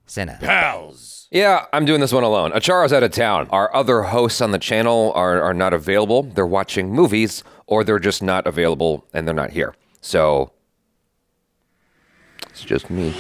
CinePals. Yeah, I'm doing this one alone. Acharo's out of town. Our other hosts on the channel are not available. They're watching movies, or they're just not available and they're not here. So, it's just me.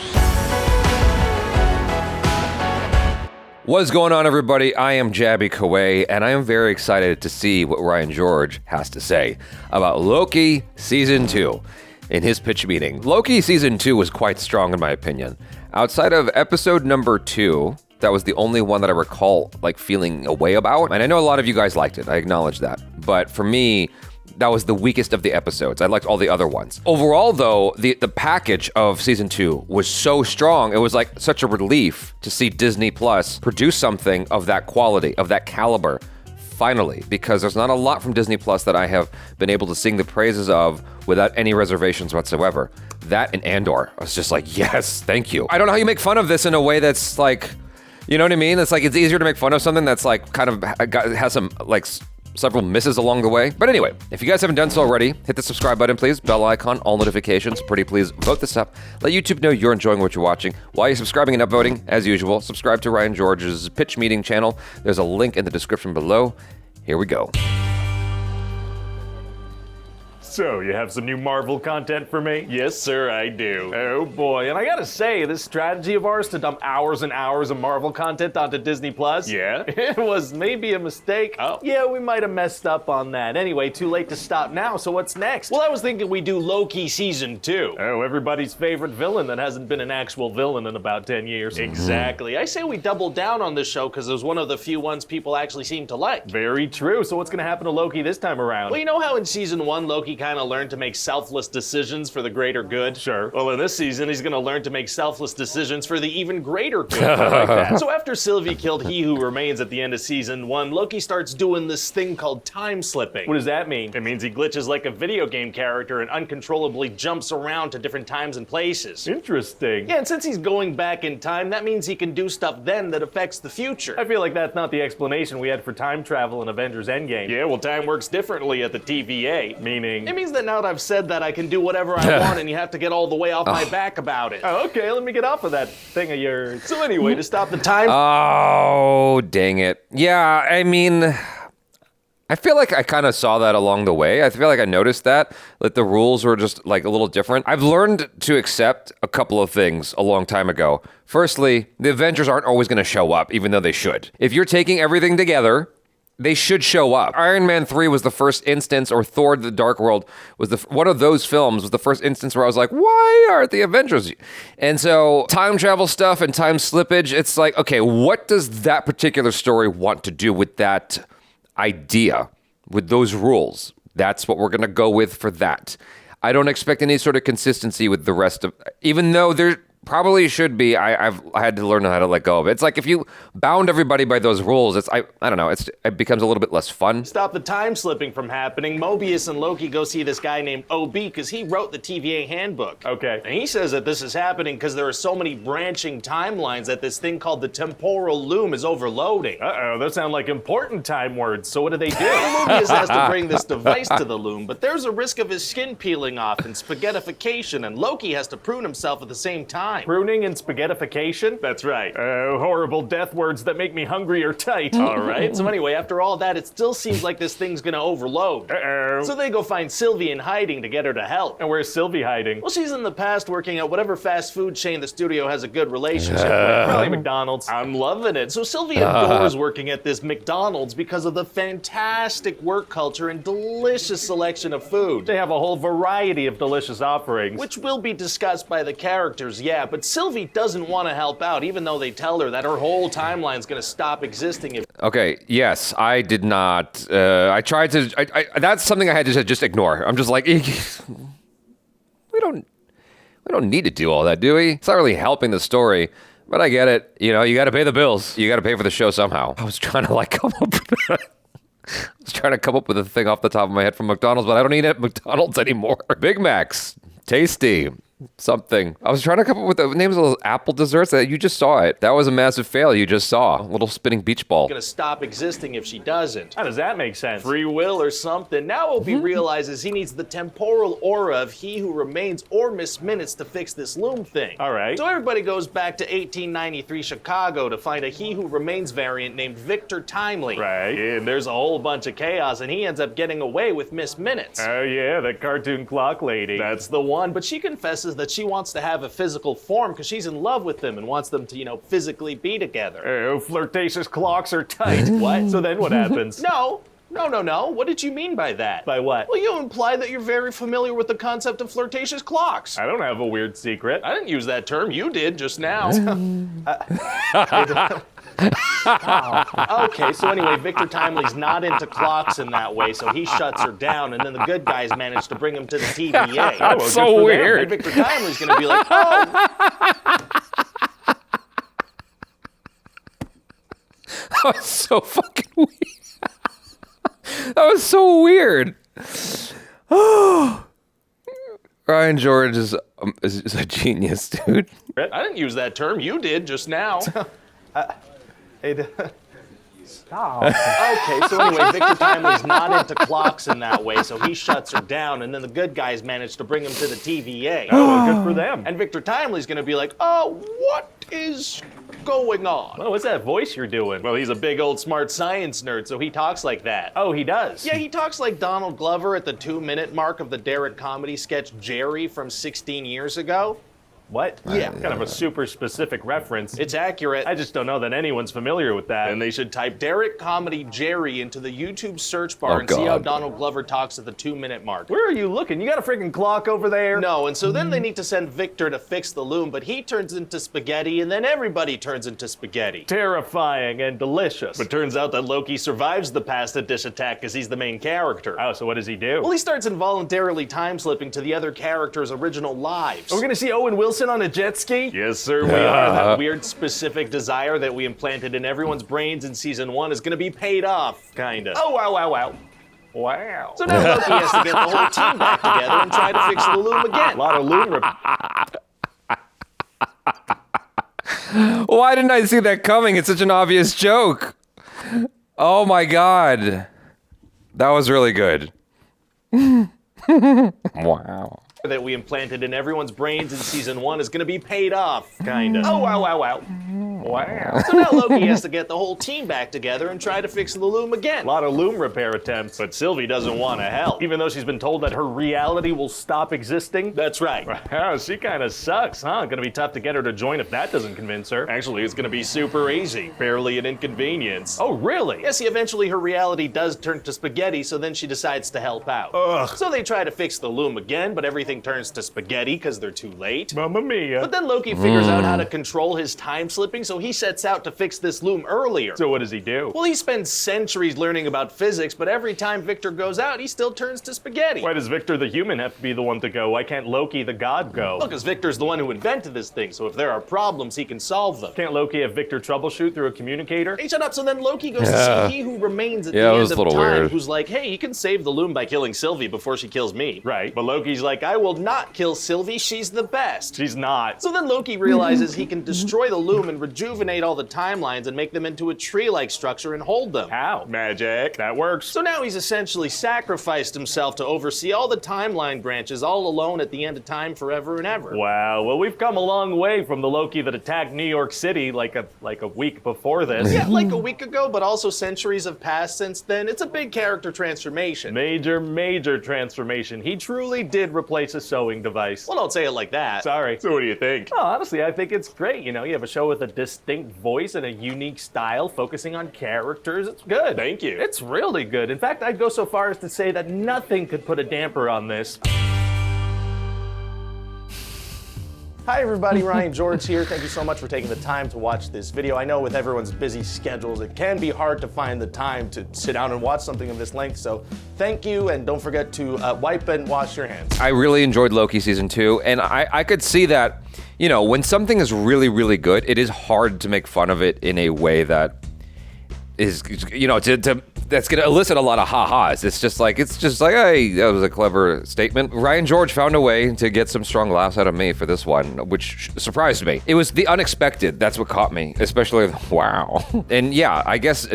What's going on, everybody? I am Jabby Kaway, and I am very excited to see what Ryan George has to say about Loki Season 2 in his pitch meeting. Loki Season 2 was quite strong, in my opinion. Outside of episode number 2, that was the only one that I recall feeling a way about. And I know a lot of you guys liked it. I acknowledge that. But for me, that was the weakest of the episodes. I liked all the other ones. Overall, though, the package of season 2 was so strong. It was like such a relief to see Disney Plus produce something of that quality, of that caliber, finally, because there's not a lot from Disney Plus that I have been able to sing the praises of without any reservations whatsoever. That and Andor, I was just like, yes, thank you. I don't know how you make fun of this in a way that's like, you know what I mean? It's like, it's easier to make fun of something that's like kind of has some several misses along the way. But anyway, if you guys haven't done so already, hit the subscribe button, please. Bell icon, all notifications. Pretty please vote this up. Let YouTube know you're enjoying what you're watching. While you're subscribing and upvoting, as usual, subscribe to Ryan George's pitch meeting channel. There's a link in the description below. Here we go. So, you have some new Marvel content for me? Yes, sir, I do. Oh boy, and I gotta say, this strategy of ours to dump hours and hours of Marvel content onto Disney Plus, yeah, it was maybe a mistake. Oh. Yeah, we might have messed up on that. Anyway, too late to stop now, so what's next? Well, I was thinking we do Loki Season 2. Oh, everybody's favorite villain that hasn't been an actual villain in about 10 years. Exactly. I say we double down on this show because it was one of the few ones people actually seem to like. Very true. So what's gonna happen to Loki this time around? Well, you know how in Season 1, Loki kind of learned to make selfless decisions for the greater good? Sure. Well, in this season, he's gonna learn to make selfless decisions for the even greater good. I like that. So after Sylvie killed He Who Remains at the end of Season 1, Loki starts doing this thing called time slipping. What does that mean? It means he glitches like a video game character and uncontrollably jumps around to different times and places. Interesting. Yeah, and since he's going back in time, that means he can do stuff then that affects the future. I feel like that's not the explanation we had for time travel in Avengers Endgame. Yeah, well, time works differently at the TVA. Meaning? It means that now that I've said that, I can do whatever I want and you have to get all the way off my back about it. Oh, okay, let me get off of that thing of yours. So anyway, to stop the time... Oh, dang it. Yeah, I mean, I feel like I kind of saw that along the way. I feel like I noticed that the rules were just a little different. I've learned to accept a couple of things a long time ago. Firstly, the Avengers aren't always going to show up, even though they should. If you're taking everything together, they should show up. Iron Man 3 was the first instance, or Thor: The Dark World was one of those films was the first instance where I was like, why aren't the Avengers? And so time travel stuff and time slippage, it's like, okay, what does that particular story want to do with that idea, with those rules? That's what we're gonna go with for that. I don't expect any sort of consistency with the rest of, even though there probably should be. I had to learn how to let go of it. It's like if you bound everybody by those rules, I don't know, it becomes a little bit less fun. Stop the time slipping from happening. Mobius and Loki go see this guy named OB because he wrote the TVA handbook. Okay. And he says that this is happening because there are so many branching timelines that this thing called the temporal loom is overloading. Uh-oh, those sound like important time words. So what do? Mobius has to bring this device to the loom, but there's a risk of his skin peeling off and spaghettification, and Loki has to prune himself at the same time. Pruning and spaghettification? That's right. Oh, horrible death words that make me hungry or tight. All right. So anyway, after all that, it still seems like this thing's gonna overload. Uh-oh. So they go find Sylvie in hiding to get her to help. And where's Sylvie hiding? Well, she's in the past working at whatever fast food chain the studio has a good relationship with. Probably McDonald's. I'm loving it. So Sylvie adores working at this McDonald's because of the fantastic work culture and delicious selection of food. They have a whole variety of delicious offerings, which will be discussed by the characters, yeah, but Sylvie doesn't want to help out, even though they tell her that her whole timeline's gonna stop existing if... Okay, yes, I did not, I tried to, that's something I had to just ignore. I'm just like, we don't need to do all that, do we? It's not really helping the story, but I get it. You know, you gotta pay the bills. You gotta pay for the show somehow. I was trying to come up with a thing off the top of my head from McDonald's, but I don't eat at McDonald's anymore. Big Macs, tasty. something. I was trying to come up with the names of those apple desserts that you just saw it. That was a massive fail you just saw. A little spinning beach ball. Gonna stop existing if she doesn't. How does that make sense? Free will or something. Now Opie realizes he needs the temporal aura of He Who Remains or Miss Minutes to fix this loom thing. All right. So everybody goes back to 1893 Chicago to find a He Who Remains variant named Victor Timely. Right. And there's a whole bunch of chaos, and he ends up getting away with Miss Minutes. Oh yeah, the cartoon clock lady. That's the one. But she confesses that she wants to have a physical form because she's in love with them and wants them to, physically be together. Oh, flirtatious clocks are tight. What? So then what happens? No. What did you mean by that? By what? Well, you imply that you're very familiar with the concept of flirtatious clocks. I don't have a weird secret. I didn't use that term. You did just now. Okay, so anyway, Victor Timely's not into clocks in that way, so he shuts her down, and then the good guys manage to bring him to the TVA. That's so weird. And Victor Timely's gonna be like, oh. That was so fucking weird. That was so weird. Ryan George is a genius, dude. I didn't use that term. You did just now. Stop. Okay, so anyway, Victor Timely's not into clocks in that way, so he shuts her down, and then the good guys manage to bring him to the TVA. Oh, good for them. And Victor Timely's gonna be like, oh, what is going on? Well, what's that voice you're doing? Well, he's a big old smart science nerd, so he talks like that. Oh, he does? Yeah, he talks like Donald Glover at the 2-minute mark of the Derek comedy sketch Jerry from 16 years ago. What? Yeah. Kind of a super specific reference. It's accurate. I just don't know that anyone's familiar with that. And they should type Derek Comedy Jerry into the YouTube search bar and see how Donald Glover talks at the 2-minute mark. Where are you looking? You got a freaking clock over there? No, and so then they need to send Victor to fix the loom, but he turns into spaghetti, and then everybody turns into spaghetti. Terrifying and delicious. But turns out that Loki survives the pasta dish attack because he's the main character. Oh, so what does he do? Well, he starts involuntarily time-slipping to the other characters' original lives. Are we gonna see Owen Wilson on a jet ski? Yes, sir, we are. That weird specific desire that we implanted in everyone's brains in season 1 is gonna be paid off, kinda. Oh, wow. Wow. So now Loki has to get the whole team back together and try to fix the loom again. A lot of loom Why didn't I see that coming? It's such an obvious joke. Oh my god. That was really good. Wow. That we implanted in everyone's brains in season 1 is gonna be paid off, kinda. Oh, wow. Wow. So now Loki has to get the whole team back together and try to fix the loom again. A lot of loom repair attempts, but Sylvie doesn't want to help. Even though she's been told that her reality will stop existing. That's right. Wow, she kinda sucks, huh? Gonna be tough to get her to join if that doesn't convince her. Actually, it's gonna be super easy. Barely an inconvenience. Oh, really? Yes, eventually her reality does turn to spaghetti, so then she decides to help out. Ugh. So they try to fix the loom again, but everything turns to spaghetti because they're too late. Mamma mia. But then Loki figures out how to control his time slipping, so he sets out to fix this loom earlier. So what does he do? Well, he spends centuries learning about physics, but every time Victor goes out, he still turns to spaghetti. Why does Victor the human have to be the one to go? Why can't Loki the god go? Well, because Victor's the one who invented this thing, so if there are problems, he can solve them. Can't Loki have Victor troubleshoot through a communicator? Hey, shut up. So then Loki goes to see He Who Remains at the end of time, who's like, hey, you can save the loom by killing Sylvie before she kills me. Right, but Loki's like, I will not kill Sylvie, she's the best. She's not. So then Loki realizes he can destroy the loom and rejuvenate all the timelines and make them into a tree-like structure and hold them. How? Magic. That works. So now he's essentially sacrificed himself to oversee all the timeline branches all alone at the end of time forever and ever. Wow, well we've come a long way from the Loki that attacked New York City like a week before this. Yeah, like a week ago, but also centuries have passed since then. It's a big character transformation. Major transformation. He truly did replace a sewing device. Well, don't say it like that. Sorry. So what do you think? Oh, honestly, I think it's great. You know, you have a show with a distinct voice and a unique style focusing on characters. It's good. Thank you. It's really good. In fact, I'd go so far as to say that nothing could put a damper on this. Hi everybody, Ryan George here. Thank you so much for taking the time to watch this video. I know with everyone's busy schedules, it can be hard to find the time to sit down and watch something of this length, so thank you, and don't forget to wipe and wash your hands. I really enjoyed Loki season 2, and I could see that, you know, when something is really, really good, it is hard to make fun of it in a way that is, that's going to elicit a lot of ha-has. It's just like, hey, that was a clever statement. Ryan George found a way to get some strong laughs out of me for this one, which surprised me. It was the unexpected. That's what caught me, especially wow. And yeah, I guess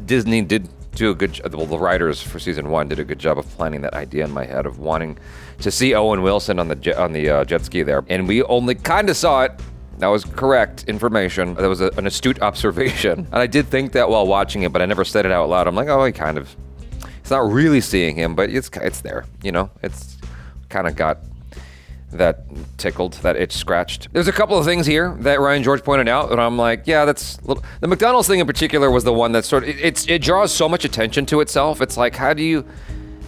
Disney did do a good job. Well, the writers for season 1 did a good job of planning that idea in my head of wanting to see Owen Wilson on the jet ski there. And we only kind of saw it. That was correct information. That was an astute observation. And I did think that while watching it, but I never said it out loud. I'm like, oh, it's not really seeing him, but it's there, It's kind of got that tickled, that itch scratched. There's a couple of things here that Ryan George pointed out, and I'm like, yeah, the McDonald's thing in particular was the one that sort of, it draws so much attention to itself. It's like, how do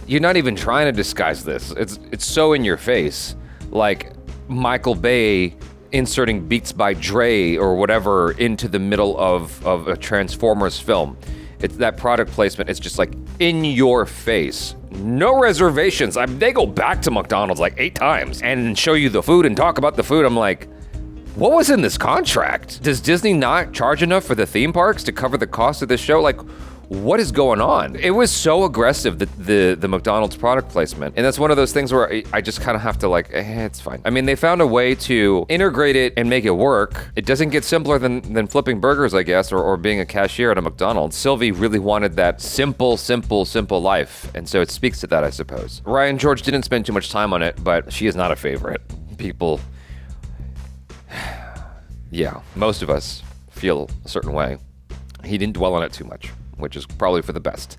you're not even trying to disguise this. It's so in your face. Like Michael Bay inserting Beats by Dre or whatever into the middle of a Transformers film. It's that product placement. It's just like in your face. No reservations. They go back to McDonald's like 8 times and show you the food and talk about the food. I'm like, what was in this contract? Does Disney not charge enough for the theme parks to cover the cost of this show? Like, what is going on? It was so aggressive, the McDonald's product placement. And that's one of those things where I just kind of have to like, it's fine. I mean, they found a way to integrate it and make it work. It doesn't get simpler than flipping burgers, I guess, or being a cashier at a McDonald's. Sylvie really wanted that simple life. And so it speaks to that, I suppose. Ryan George didn't spend too much time on it, but she is not a favorite. People, yeah, most of us feel a certain way. He didn't dwell on it too much, which is probably for the best.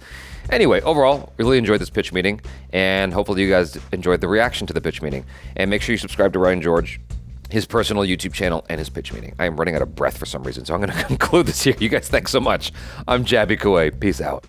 Anyway, overall, really enjoyed this pitch meeting, and hopefully you guys enjoyed the reaction to the pitch meeting. And make sure you subscribe to Ryan George, his personal YouTube channel, and his pitch meeting. I am running out of breath for some reason, so I'm going to conclude this here. You guys, thanks so much. I'm Jabby Kuwait. Peace out.